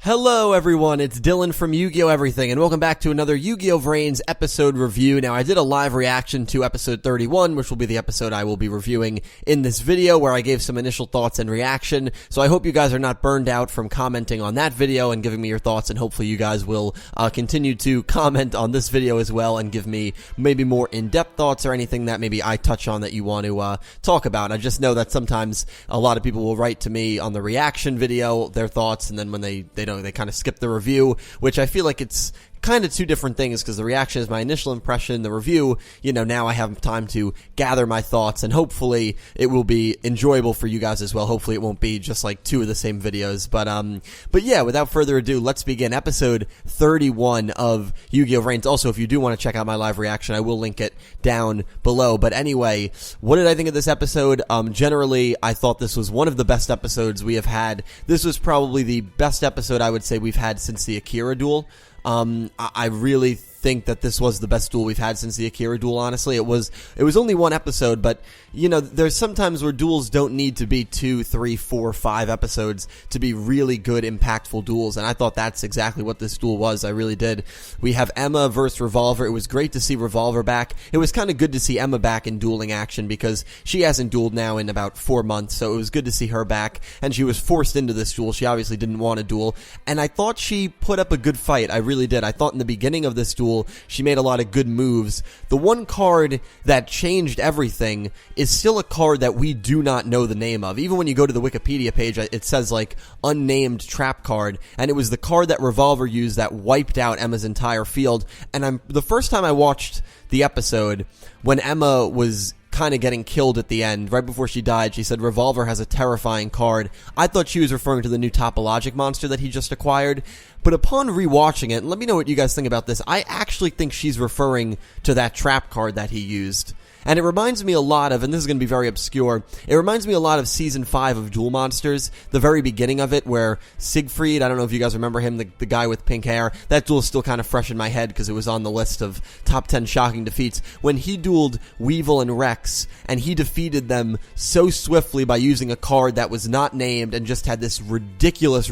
Hello everyone, it's Dylan from Yugioh Everything, and welcome back to another Yu-Gi-Oh! VRains episode review. Now, I did a live reaction to episode 31, which will be the episode I will be reviewing in this video, where I gave some initial thoughts and reaction, so I hope you guys are not burned out from commenting on that video and giving me your thoughts, and hopefully you guys will continue to comment on this video as well and give me maybe more in-depth thoughts or anything that maybe I touch on that you want to talk about. I just know that sometimes a lot of people will write to me on the reaction video their thoughts, and then when they kind of skip the review, which I feel like it's kind of two different things, because the reaction is my initial impression, the review, now I have time to gather my thoughts, and hopefully it will be enjoyable for you guys as well. Hopefully it won't be just like two of the same videos, but yeah, without further ado, let's begin episode 31 of Yu-Gi-Oh! VRains. Also, if you do want to check out my live reaction, I will link it down below. But anyway, what did I think of this episode? Generally, I thought this was one of the best episodes we have had. This was probably the best episode I would say we've had since the Akira duel. I really think that this was the best duel we've had since the Akira duel, honestly. It was only one episode, but, there's sometimes where duels don't need to be 2, 3, 4, 5 episodes to be really good, impactful duels, and I thought that's exactly what this duel was. I really did. We have Emma versus Revolver. It was great to see Revolver back. It was kind of good to see Emma back in dueling action, because she hasn't dueled now in about 4 months, so it was good to see her back, and she was forced into this duel. She obviously didn't want to duel, and I thought she put up a good fight. I really did. I thought in the beginning of this duel, she made a lot of good moves. The one card that changed everything is still a card that we do not know the name of. Even when you go to the Wikipedia page, it says like unnamed trap card, and it was the card that Revolver used that wiped out Emma's entire field. And the first time I watched the episode, when Emma was kind of getting killed at the end, right before she died, she said Revolver has a terrifying card. I thought she was referring to the new Topologic monster that he just acquired, but upon rewatching it, and let me know what you guys think about this, I actually think she's referring to that trap card that he used. And it reminds me a lot of, and this is going to be very obscure, it reminds me a lot of Season 5 of Duel Monsters, the very beginning of it, where Siegfried, I don't know if you guys remember him, the guy with pink hair, that duel is still kind of fresh in my head because it was on the list of top 10 shocking defeats, when he dueled Weevil and Rex, and he defeated them so swiftly by using a card that was not named and just had this ridiculous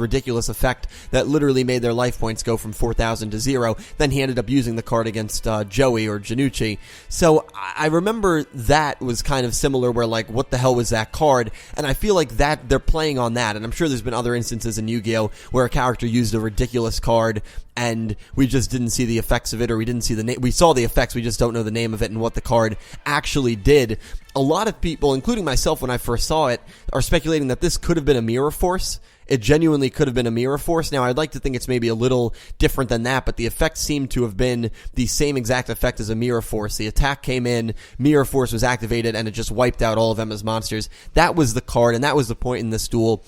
effect that literally made their life points go from 4,000 to 0. Then he ended up using the card against Joey or Janucci. So I remember that was kind of similar, where like, what the hell was that card? And I feel like that they're playing on that, and I'm sure there's been other instances in Yu-Gi-Oh! Where a character used a ridiculous card and we just didn't see the effects of it, or we didn't see the name. We saw the effects, we just don't know the name of it and what the card actually did. A lot of people, including myself when I first saw it, are speculating that this could have been a mirror force. It genuinely could have been a mirror force. Now, I'd like to think it's maybe a little different than that, but the effect seemed to have been the same exact effect as a mirror force. The attack came in, mirror force was activated, and it just wiped out all of Emma's monsters. That was the card, and that was the point in this duel.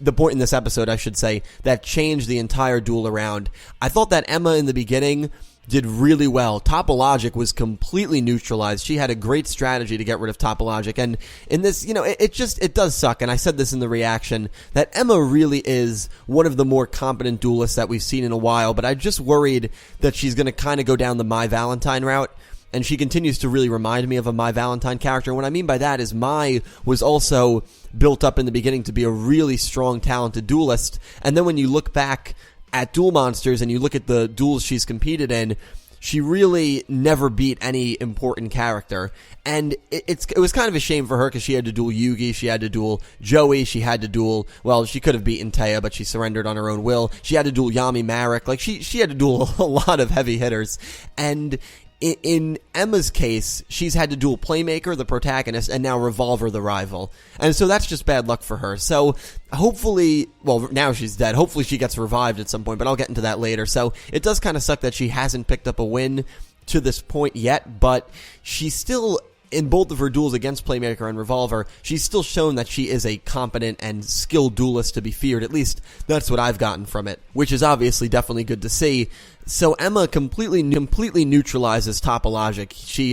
The point in this episode, I should say, that changed the entire duel around. I thought that Emma in the beginning did really well. Topologic was completely neutralized. She had a great strategy to get rid of Topologic, and in this, it does suck, and I said this in the reaction, that Emma really is one of the more competent duelists that we've seen in a while, but I'm just worried that she's going to kind of go down the My Valentine route, and she continues to really remind me of a My Valentine character. And what I mean by that is Mai was also built up in the beginning to be a really strong, talented duelist, and then when you look back at Duel Monsters and you look at the duels she's competed in, she really never beat any important character. And it was kind of a shame for her, because she had to duel Yugi, she had to duel Joey, she had to duel, well, she could have beaten Taya, but she surrendered on her own will. She had to duel Yami Marek. Like, she had to duel a lot of heavy hitters. And in Emma's case, she's had to duel Playmaker, the protagonist, and now Revolver, the rival. And so that's just bad luck for her. So hopefully, well, now she's dead. Hopefully she gets revived at some point, but I'll get into that later. So it does kind of suck that she hasn't picked up a win to this point yet, but she's still, in both of her duels against Playmaker and Revolver, she's still shown that she is a competent and skilled duelist to be feared. At least that's what I've gotten from it, which is obviously definitely good to see. So Emma completely neutralizes Topologic. She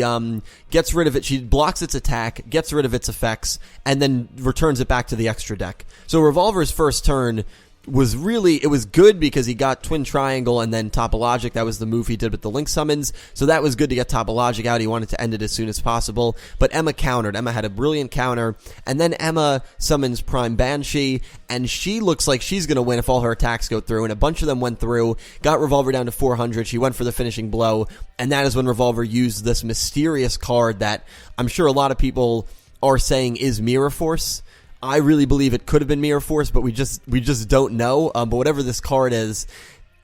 gets rid of it. She blocks its attack, gets rid of its effects, and then returns it back to the extra deck. So Revolver's first turn was really, it was good because he got Twin Triangle and then Topologic. That was the move he did with the Link summons. So that was good to get Topologic out. He wanted to end it as soon as possible. But Emma countered. Emma had a brilliant counter. And then Emma summons Prime Banshee. And she looks like she's going to win if all her attacks go through. And a bunch of them went through. Got Revolver down to 400. She went for the finishing blow. And that is when Revolver used this mysterious card that I'm sure a lot of people are saying is Mirror Force. I really believe it could have been Mirror Force, but we just don't know. But whatever this card is,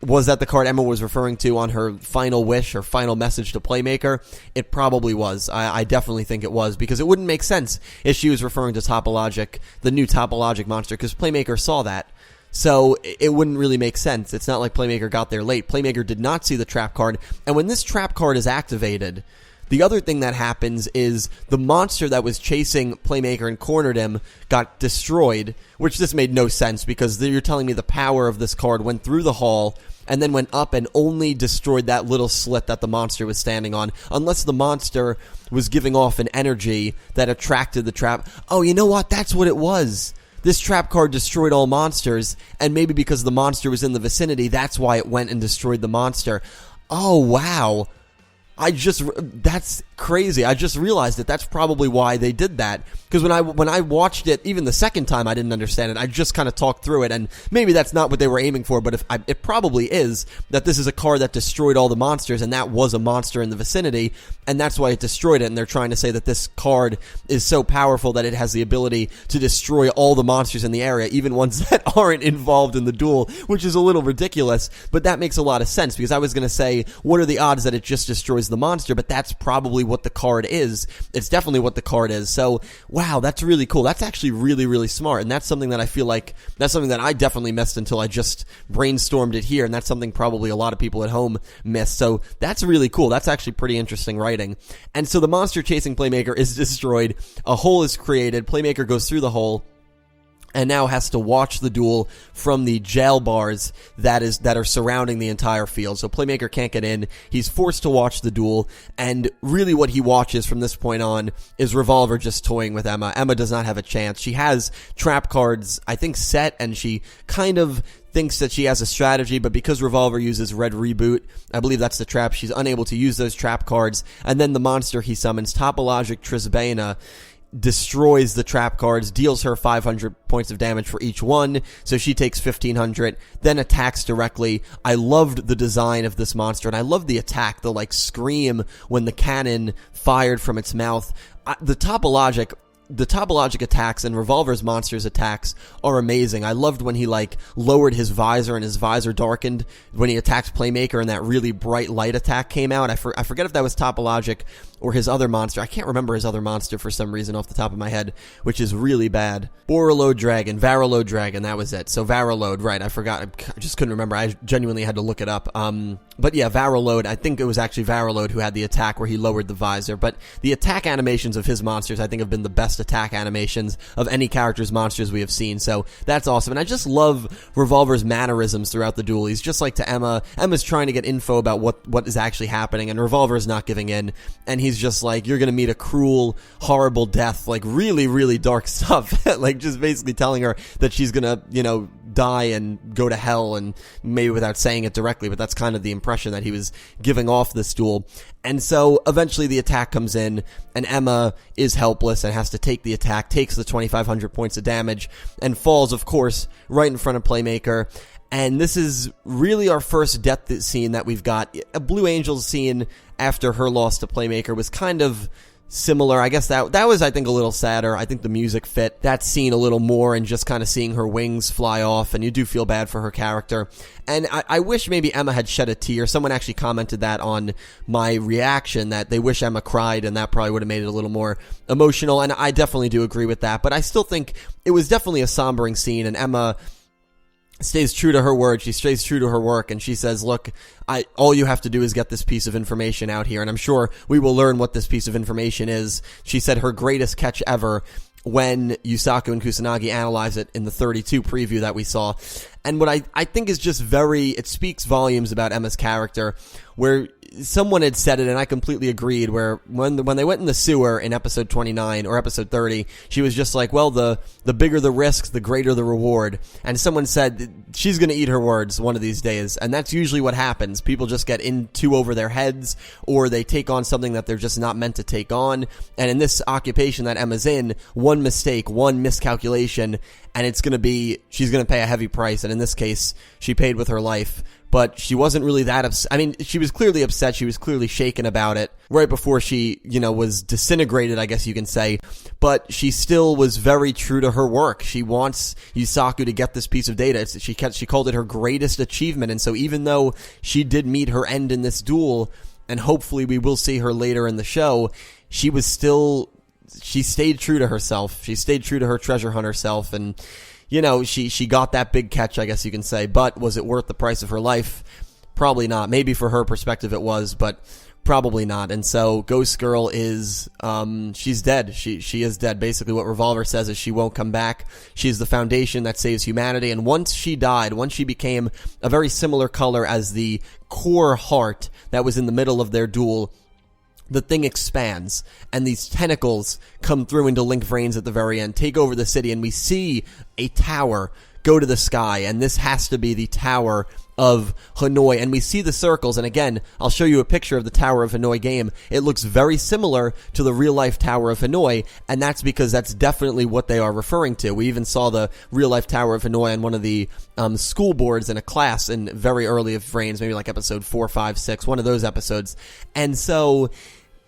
was that the card Emma was referring to on her final wish or final message to Playmaker? It probably was. I definitely think it was, because it wouldn't make sense if she was referring to Topologic, the new Topologic monster, because Playmaker saw that. So it wouldn't really make sense. It's not like Playmaker got there late. Playmaker did not see the trap card, and when this trap card is activated, the other thing that happens is the monster that was chasing Playmaker and cornered him got destroyed, which just made no sense because you're telling me the power of this card went through the hall and then went up and only destroyed that little slit that the monster was standing on, unless the monster was giving off an energy that attracted the trap. Oh, you know what? That's what it was. This trap card destroyed all monsters, and maybe because the monster was in the vicinity, that's why it went and destroyed the monster. Oh, wow. That's crazy. I just realized that that's probably why they did that. Because when I watched it, even the second time, I didn't understand it. I just kind of talked through it, and maybe that's not what they were aiming for, but it probably is, that this is a card that destroyed all the monsters, and that was a monster in the vicinity, and that's why it destroyed it, and they're trying to say that this card is so powerful that it has the ability to destroy all the monsters in the area, even ones that aren't involved in the duel, which is a little ridiculous, but that makes a lot of sense, because I was going to say, what are the odds that it just destroys the monster? But that's probably what the card is. It's definitely what the card is. So, wow, that's really cool. That's actually really, really smart. And that's something that I feel like, that's something that I definitely missed until I just brainstormed it here. And that's something probably a lot of people at home missed. So that's really cool. That's actually pretty interesting writing. And so the monster chasing Playmaker is destroyed. A hole is created. Playmaker goes through the hole and now has to watch the duel from the jail bars that are surrounding the entire field. So Playmaker can't get in. He's forced to watch the duel, and really what he watches from this point on is Revolver just toying with Emma. Emma does not have a chance. She has trap cards, I think, set, and she kind of thinks that she has a strategy, but because Revolver uses Red Reboot, I believe that's the trap, she's unable to use those trap cards, and then the monster he summons, Topologic Trisbana, destroys the trap cards, deals her 500 points of damage for each one, so she takes 1500, then attacks directly. I loved the design of this monster, and I loved the attack, the scream when the cannon fired from its mouth. The Topologic attacks and Revolver's monsters attacks are amazing. I loved when he lowered his visor and his visor darkened when he attacked Playmaker and that really bright light attack came out. I forget if that was Topologic or his other monster. I can't remember his other monster for some reason off the top of my head, which is really bad. Varalode Dragon, that was it. So Varalode, right, I forgot. I just couldn't remember. I genuinely had to look it up. But yeah, Varalode, I think it was actually Varalode who had the attack where he lowered the visor. But the attack animations of his monsters, I think, have been the best attack animations of any character's monsters we have seen. So that's awesome. And I just love Revolver's mannerisms throughout the duel. He's just like to Emma. Emma's trying to get info about what is actually happening, and Revolver's not giving in. And he's just like, you're gonna meet a cruel, horrible death, really, really dark stuff. Just basically telling her that she's gonna, die and go to hell, and maybe without saying it directly, but that's kind of the impression that he was giving off this duel. And so eventually the attack comes in, and Emma is helpless and has to take the attack, takes the 2,500 points of damage, and falls, of course, right in front of Playmaker. And this is really our first death scene that we've got. A Blue Angels scene after her loss to Playmaker was kind of similar. I guess that was, I think, a little sadder. I think the music fit that scene a little more, and just kind of seeing her wings fly off, and you do feel bad for her character. And I wish maybe Emma had shed a tear. Someone actually commented that on my reaction, that they wish Emma cried, and that probably would have made it a little more emotional, and I definitely do agree with that. But I still think it was definitely a sombering scene, and Emma stays true to her word. She stays true to her work, and she says, look, all you have to do is get this piece of information out here, and I'm sure we will learn what this piece of information is. She said her greatest catch ever when Yusaku and Kusanagi analyze it in the 32 preview that we saw. And what I think is just it speaks volumes about Emma's character, where someone had said it, and I completely agreed, where when they went in the sewer in episode 29 or episode 30, she was just like, well, the bigger the risk, the greater the reward. And someone said she's going to eat her words one of these days, and that's usually what happens. People just get in too over their heads, or they take on something that they're just not meant to take on. And in this occupation that Emma's in, one mistake, one miscalculation, and she's going to pay a heavy price. And in this case, she paid with her life. But she wasn't really that upset. I mean, she was clearly upset. She was clearly shaken about it right before she, was disintegrated, I guess you can say. But she still was very true to her work. She wants Yusaku to get this piece of data. She called it her greatest achievement. And so even though she did meet her end in this duel, and hopefully we will see her later in the show, she stayed true to herself. She stayed true to her treasure hunter self, and she got that big catch, I guess you can say. But was it worth the price of her life? Probably not. Maybe for her perspective it was, but probably not. And so Ghost Girl is, she's dead. She is dead. Basically what Revolver says is she won't come back. She's the foundation that saves humanity. And once she died, once she became a very similar color as the core heart that was in the middle of their duel, the thing expands, and these tentacles come through into VRains at the very end, take over the city, and we see a tower go to the sky, and this has to be the Tower of Hanoi, and we see the circles, and again, I'll show you a picture of the Tower of Hanoi game. It looks very similar to the real-life Tower of Hanoi, and that's because that's definitely what they are referring to. We even saw the real-life Tower of Hanoi on one of the school boards in a class in very early of VRains, maybe like episode 4, 5, 6, one of those episodes. And so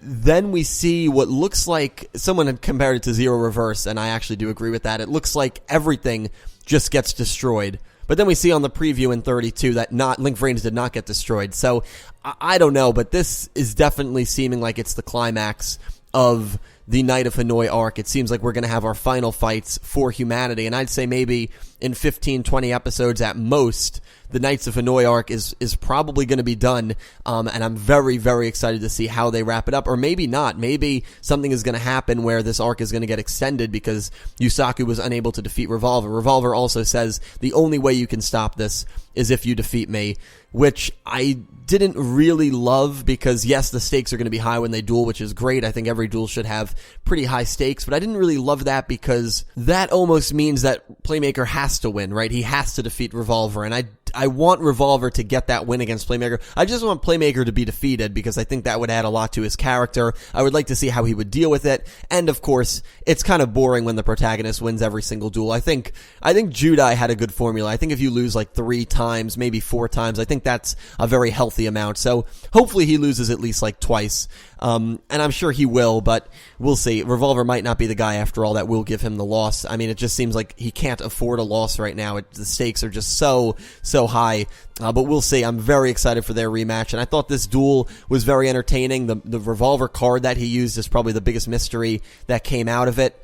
then we see what looks like, someone had compared it to Zero Reverse, and I actually do agree with that. It looks like everything just gets destroyed. But then we see on the preview in 32 that VRains did not get destroyed. So I don't know, but this is definitely seeming like it's the climax of the Night of Hanoi arc. It seems like we're going to have our final fights for humanity, and I'd say maybe in 15, 20 episodes at most, the Knights of Hanoi arc is probably going to be done, and I'm very, very excited to see how they wrap it up, or maybe not. Maybe something is going to happen where this arc is going to get extended because Yusaku was unable to defeat Revolver. Revolver also says the only way you can stop this is if you defeat me, which I didn't really love because, yes, the stakes are going to be high when they duel, which is great. I think every duel should have pretty high stakes, but I didn't really love that because that almost means that Playmaker has to win, right? He has to defeat Revolver, and I want Revolver to get that win against Playmaker. I just want Playmaker to be defeated because I think that would add a lot to his character. I would like to see how he would deal with it. And of course, it's kind of boring when the protagonist wins every single duel. I think Judai had a good formula. I think if you lose like 3 times, maybe 4 times, I think that's a very healthy amount. So hopefully he loses at least like twice. And I'm sure he will, but we'll see. Revolver might not be the guy after all that will give him the loss. I mean, it just seems like he can't afford a loss right now. The stakes are just so high. But we'll see. I'm very excited for their rematch, and I thought this duel was very entertaining. The Revolver card that he used is probably the biggest mystery that came out of it.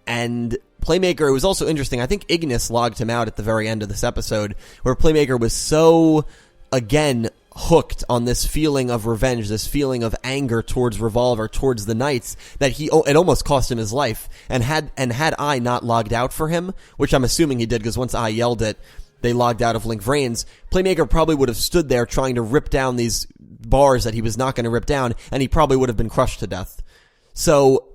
And Playmaker, it was also interesting. I think Ignis logged him out at the very end of this episode, where Playmaker was so, again, hooked on this feeling of revenge, this feeling of anger towards Revolver, towards the Knights, that it almost cost him his life. And had I not logged out for him, which I'm assuming he did, because once I yelled it, they logged out of VRains, Playmaker probably would have stood there trying to rip down these bars that he was not going to rip down, and he probably would have been crushed to death. So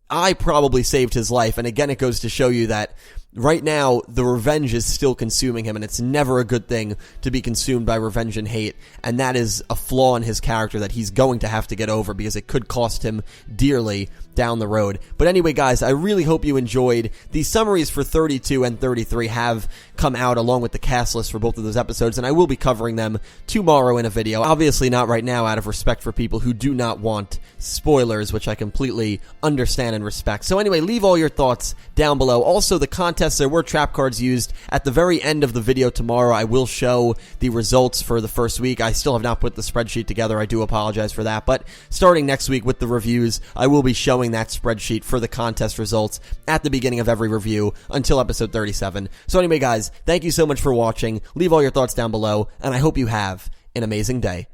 I probably saved his life, and again, it goes to show you that right now, the revenge is still consuming him, and it's never a good thing to be consumed by revenge and hate, and that is a flaw in his character that he's going to have to get over because it could cost him dearly down the road. But anyway, guys, I really hope you enjoyed. The summaries for 32 and 33 have come out along with the cast list for both of those episodes, and I will be covering them tomorrow in a video. Obviously not right now out of respect for people who do not want spoilers, which I completely understand and respect. So anyway, leave all your thoughts down below. Also, the contests, there were trap cards used. At the very end of the video tomorrow, I will show the results for the first week. I still have not put the spreadsheet together. I do apologize for that. But starting next week with the reviews, I will be showing that spreadsheet for the contest results at the beginning of every review until episode 37. So anyway, guys, thank you so much for watching. Leave all your thoughts down below, and I hope you have an amazing day.